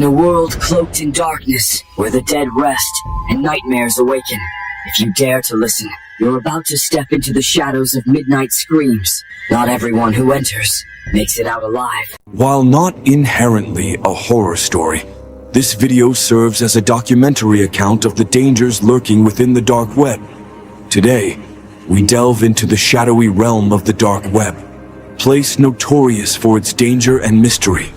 In a world cloaked in darkness, where the dead rest and nightmares awaken, if you dare to listen, you're about to step into the shadows of midnight screams. Not everyone who enters makes it out alive. While not inherently a horror story, this video serves as a documentary account of the dangers lurking within the dark web. Today, we delve into the shadowy realm of the dark web, place notorious for its danger and mystery.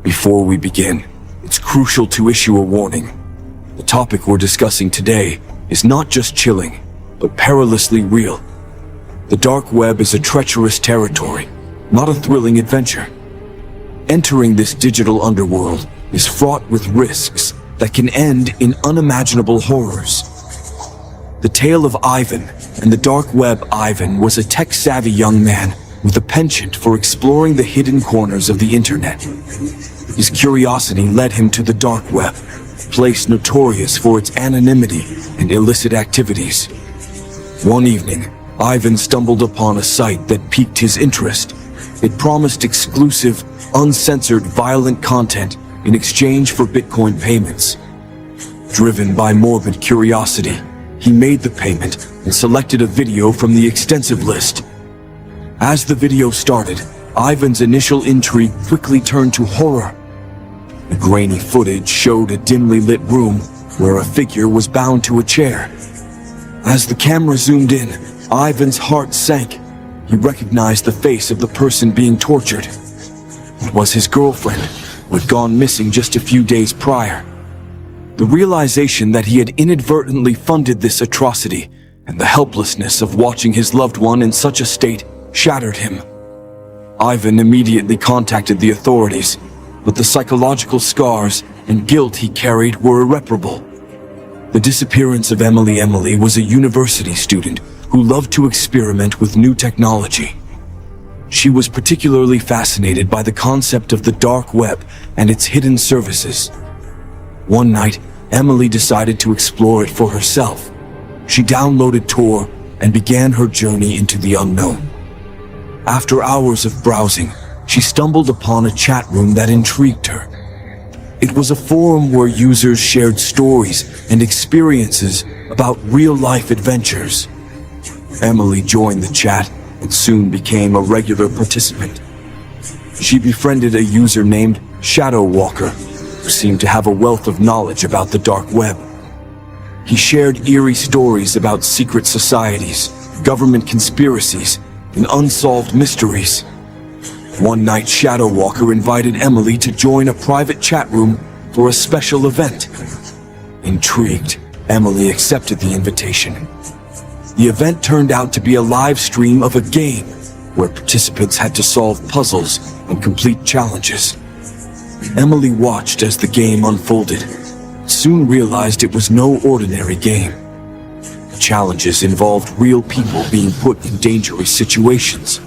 Before we begin, it's crucial to issue a warning. The topic we're discussing today is not just chilling, but perilously real. The dark web is a treacherous territory, not a thrilling adventure. Entering this digital underworld is fraught with risks that can end in unimaginable horrors. The tale of Ivan and the dark web. Ivan was a tech-savvy young man with a penchant for exploring the hidden corners of the internet. His curiosity led him to the dark web, a place notorious for its anonymity and illicit activities. One evening, Ivan stumbled upon a site that piqued his interest. It promised exclusive, uncensored, violent content in exchange for Bitcoin payments. Driven by morbid curiosity, he made the payment and selected a video from the extensive list. As the video started, Ivan's initial intrigue quickly turned to horror. The grainy footage showed a dimly lit room where a figure was bound to a chair. As the camera zoomed in, Ivan's heart sank. He recognized the face of the person being tortured. It was his girlfriend, who had gone missing just a few days prior. The realization that he had inadvertently funded this atrocity and the helplessness of watching his loved one in such a state shattered him. Ivan immediately contacted the authorities, but the psychological scars and guilt he carried were irreparable. The disappearance of Emily was a university student who loved to experiment with new technology. She was particularly fascinated by the concept of the dark web and its hidden services. One night, Emily decided to explore it for herself. She downloaded Tor and began her journey into the unknown. After hours of browsing, she stumbled upon a chat room that intrigued her. It was a forum where users shared stories and experiences about real-life adventures. Emily joined the chat and soon became a regular participant. She befriended a user named Shadow Walker, who seemed to have a wealth of knowledge about the dark web. He shared eerie stories about secret societies, government conspiracies, and unsolved mysteries. One night, Shadow Walker invited Emily to join a private chat room for a special event. Intrigued, Emily accepted the invitation. The event turned out to be a live stream of a game where participants had to solve puzzles and complete challenges. Emily watched as the game unfolded, soon realized it was no ordinary game. The challenges involved real people being put in dangerous situations.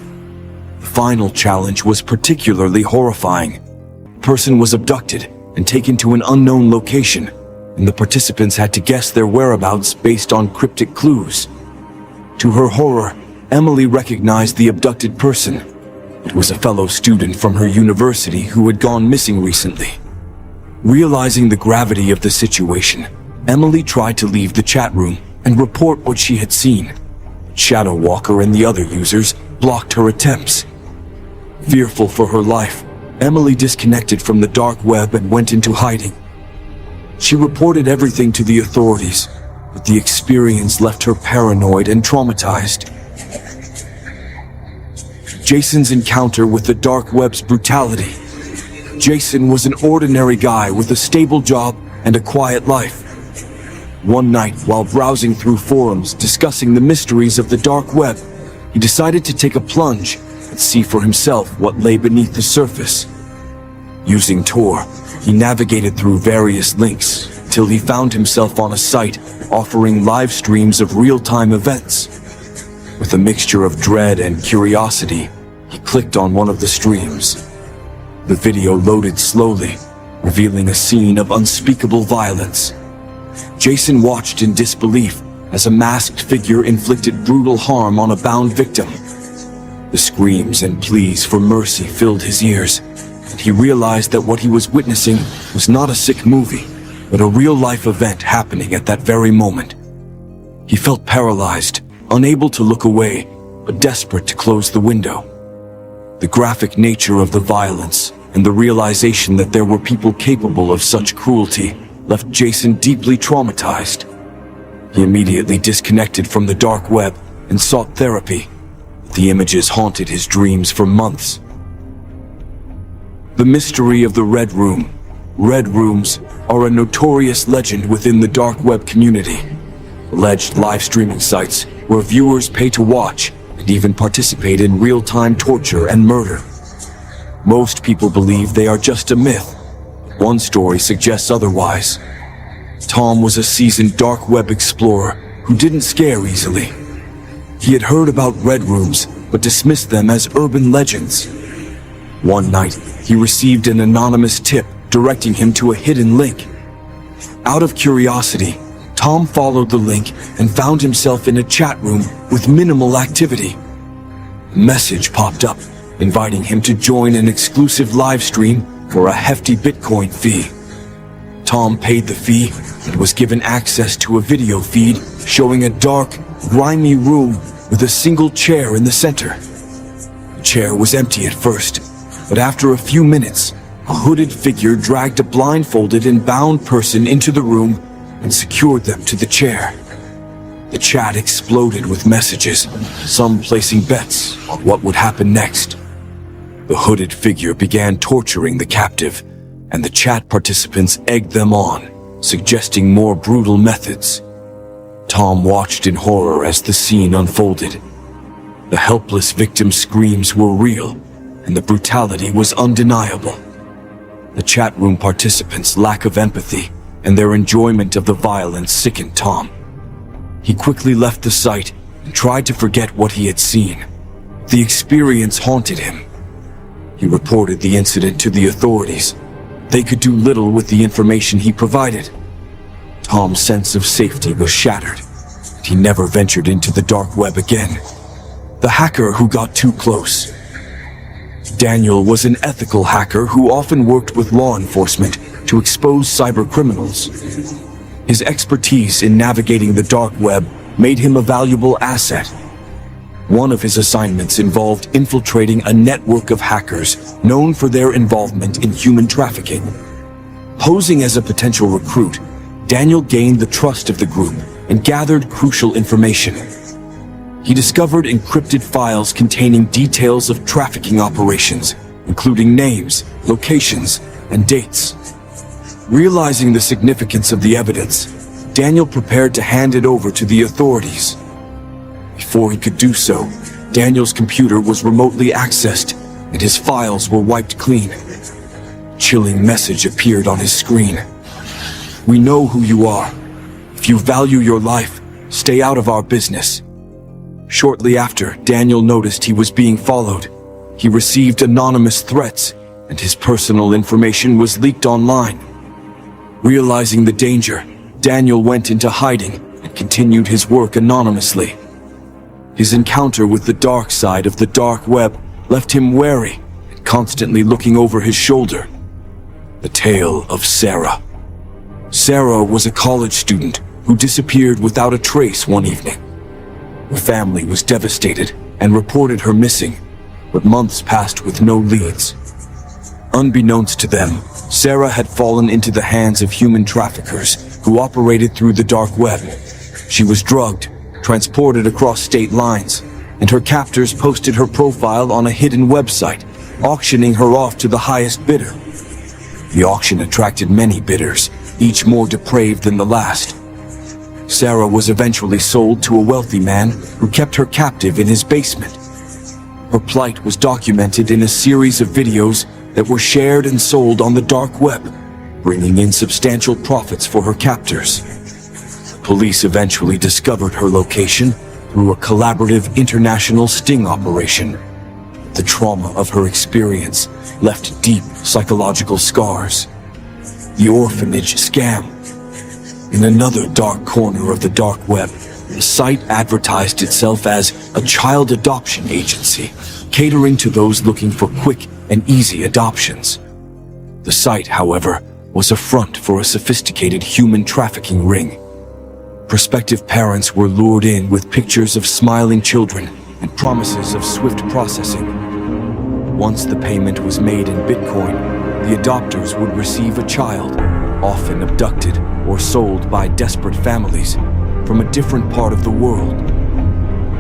The final challenge was particularly horrifying. A person was abducted and taken to an unknown location, and the participants had to guess their whereabouts based on cryptic clues. To her horror, Emily recognized the abducted person. It was a fellow student from her university who had gone missing recently. Realizing the gravity of the situation, Emily tried to leave the chat room and report what she had seen. Shadow Walker and the other users blocked her attempts. Fearful for her life, Emily disconnected from the dark web and went into hiding. She reported everything to the authorities, but the experience left her paranoid and traumatized. Jason's encounter with the dark web's brutality. Jason was an ordinary guy with a stable job and a quiet life. One night, while browsing through forums discussing the mysteries of the dark web, he decided to take a plunge and see for himself what lay beneath the surface. Using Tor, he navigated through various links till he found himself on a site offering live streams of real-time events. With a mixture of dread and curiosity, he clicked on one of the streams. The video loaded slowly, revealing a scene of unspeakable violence. Jason watched in disbelief as a masked figure inflicted brutal harm on a bound victim. The screams and pleas for mercy filled his ears, and he realized that what he was witnessing was not a sick movie, but a real-life event happening at that very moment. He felt paralyzed, unable to look away, but desperate to close the window. The graphic nature of the violence and the realization that there were people capable of such cruelty left Jason deeply traumatized. He immediately disconnected from the dark web and sought therapy. The images haunted his dreams for months. The mystery of the Red Room. Red Rooms are a notorious legend within the dark web community. Alleged live streaming sites where viewers pay to watch and even participate in real-time torture and murder. Most people believe they are just a myth. One story suggests otherwise. Tom was a seasoned dark web explorer who didn't scare easily. He had heard about Red Rooms, but dismissed them as urban legends. One night, he received an anonymous tip directing him to a hidden link. Out of curiosity, Tom followed the link and found himself in a chat room with minimal activity. A message popped up, inviting him to join an exclusive live stream for a hefty Bitcoin fee. Tom paid the fee and was given access to a video feed showing a dark, grimy room with a single chair in the center. The chair was empty at first, but after a few minutes, a hooded figure dragged a blindfolded and bound person into the room and secured them to the chair. The chat exploded with messages, some placing bets on what would happen next. The hooded figure began torturing the captive, and the chat participants egged them on, suggesting more brutal methods. Tom watched in horror as the scene unfolded. The helpless victim's screams were real, and the brutality was undeniable. The chat room participants' lack of empathy and their enjoyment of the violence sickened Tom. He quickly left the site and tried to forget what he had seen. The experience haunted him. He reported the incident to the authorities. They could do little with the information he provided. Tom's sense of safety was shattered, and he never ventured into the dark web again. The hacker who got too close. Daniel was an ethical hacker who often worked with law enforcement to expose cybercriminals. His expertise in navigating the dark web made him a valuable asset. One of his assignments involved infiltrating a network of hackers known for their involvement in human trafficking. Posing as a potential recruit, Daniel gained the trust of the group and gathered crucial information. He discovered encrypted files containing details of trafficking operations, including names, locations, and dates. Realizing the significance of the evidence, Daniel prepared to hand it over to the authorities. Before he could do so, Daniel's computer was remotely accessed and his files were wiped clean. A chilling message appeared on his screen. "We know who you are. If you value your life, stay out of our business." Shortly after, Daniel noticed he was being followed. He received anonymous threats, and his personal information was leaked online. Realizing the danger, Daniel went into hiding and continued his work anonymously. His encounter with the dark side of the dark web left him wary and constantly looking over his shoulder. The tale of Sarah. Sarah was a college student who disappeared without a trace one evening. Her family was devastated and reported her missing, but months passed with no leads. Unbeknownst to them, Sarah had fallen into the hands of human traffickers who operated through the dark web. She was drugged, transported across state lines, and her captors posted her profile on a hidden website, auctioning her off to the highest bidder. The auction attracted many bidders, each more depraved than the last. Sarah was eventually sold to a wealthy man who kept her captive in his basement. Her plight was documented in a series of videos that were shared and sold on the dark web, bringing in substantial profits for her captors. Police eventually discovered her location through a collaborative international sting operation. The trauma of her experience left deep psychological scars. The orphanage scam. In another dark corner of the dark web, the site advertised itself as a child adoption agency, catering to those looking for quick and easy adoptions. The site, however, was a front for a sophisticated human trafficking ring. Prospective parents were lured in with pictures of smiling children and promises of swift processing. Once the payment was made in Bitcoin, the adopters would receive a child, often abducted or sold by desperate families from a different part of the world.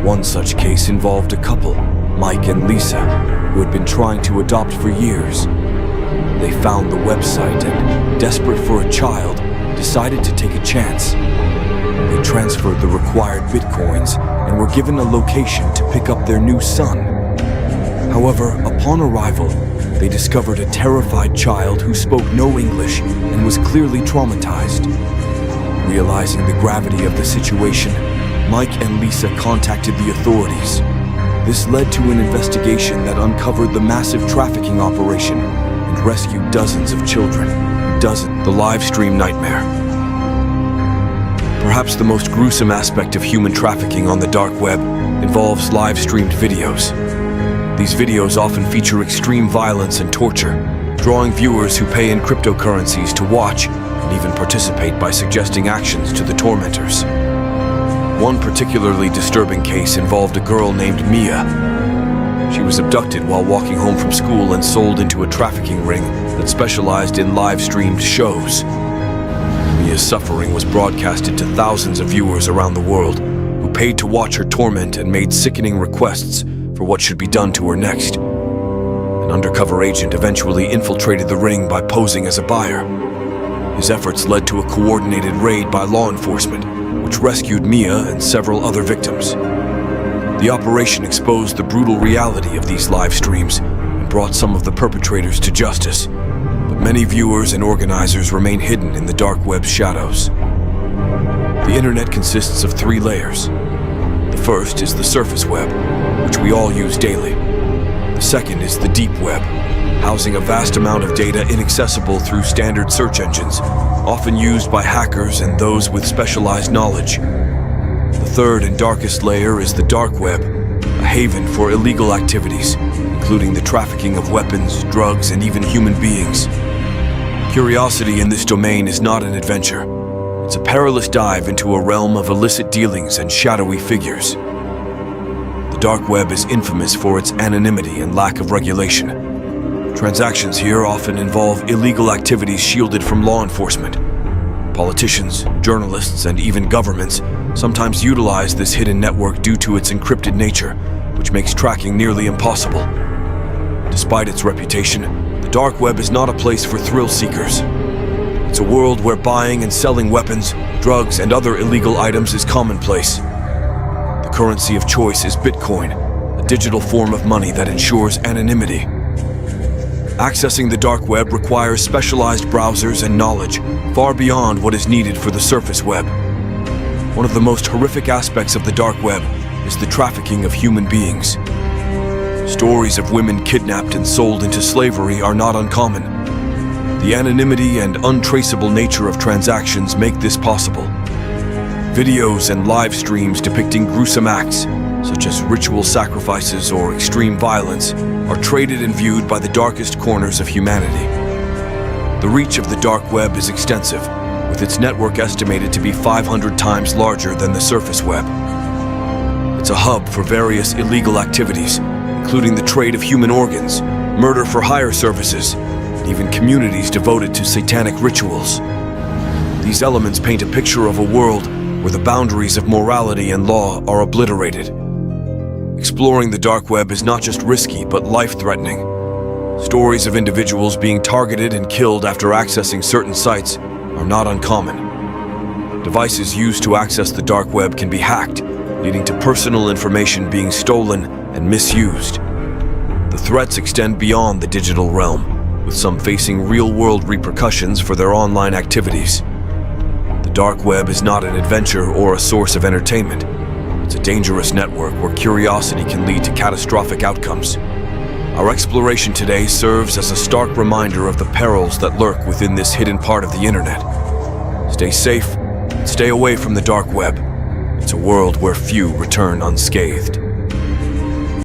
One such case involved a couple, Mike and Lisa, who had been trying to adopt for years. They found the website and, desperate for a child, decided to take a chance. They transferred the required bitcoins and were given a location to pick up their new son. However, upon arrival, they discovered a terrified child who spoke no English and was clearly traumatized. Realizing the gravity of the situation, Mike and Lisa contacted the authorities. This led to an investigation that uncovered the massive trafficking operation and rescued dozens of children. The live stream nightmare. Perhaps the most gruesome aspect of human trafficking on the dark web involves live-streamed videos. These videos often feature extreme violence and torture, drawing viewers who pay in cryptocurrencies to watch and even participate by suggesting actions to the tormentors. One particularly disturbing case involved a girl named Mia. She was abducted while walking home from school and sold into a trafficking ring that specialized in live-streamed shows. Mia's suffering was broadcasted to thousands of viewers around the world who paid to watch her torment and made sickening requests for what should be done to her next. An undercover agent eventually infiltrated the ring by posing as a buyer. His efforts led to a coordinated raid by law enforcement, which rescued Mia and several other victims. The operation exposed the brutal reality of these live streams and brought some of the perpetrators to justice, but many viewers and organizers remain hidden in the dark web's shadows. The internet consists of 3 layers. The first is the surface web, which we all use daily. The second is the deep web, housing a vast amount of data inaccessible through standard search engines, often used by hackers and those with specialized knowledge. The third and darkest layer is the dark web, a haven for illegal activities, including the trafficking of weapons, drugs, and even human beings. Curiosity in this domain is not an adventure. It's a perilous dive into a realm of illicit dealings and shadowy figures. The dark web is infamous for its anonymity and lack of regulation. Transactions here often involve illegal activities shielded from law enforcement. Politicians, journalists, and even governments sometimes utilize this hidden network due to its encrypted nature, which makes tracking nearly impossible. Despite its reputation, the dark web is not a place for thrill seekers. It's a world where buying and selling weapons, drugs, and other illegal items is commonplace. The currency of choice is Bitcoin, a digital form of money that ensures anonymity. Accessing the dark web requires specialized browsers and knowledge far beyond what is needed for the surface web. One of the most horrific aspects of the dark web is the trafficking of human beings. Stories of women kidnapped and sold into slavery are not uncommon. The anonymity and untraceable nature of transactions make this possible. Videos and live streams depicting gruesome acts, such as ritual sacrifices or extreme violence, are traded and viewed by the darkest corners of humanity. The reach of the dark web is extensive, with its network estimated to be 500 times larger than the surface web. It's a hub for various illegal activities, including the trade of human organs, murder for hire services, and even communities devoted to satanic rituals. These elements paint a picture of a world where the boundaries of morality and law are obliterated. Exploring the dark web is not just risky, but life-threatening. Stories of individuals being targeted and killed after accessing certain sites are not uncommon. Devices used to access the dark web can be hacked, leading to personal information being stolen and misused. The threats extend beyond the digital realm, with some facing real-world repercussions for their online activities. The dark web is not an adventure or a source of entertainment. It's a dangerous network where curiosity can lead to catastrophic outcomes. Our exploration today serves as a stark reminder of the perils that lurk within this hidden part of the internet. Stay safe and stay away from the dark web. It's a world where few return unscathed.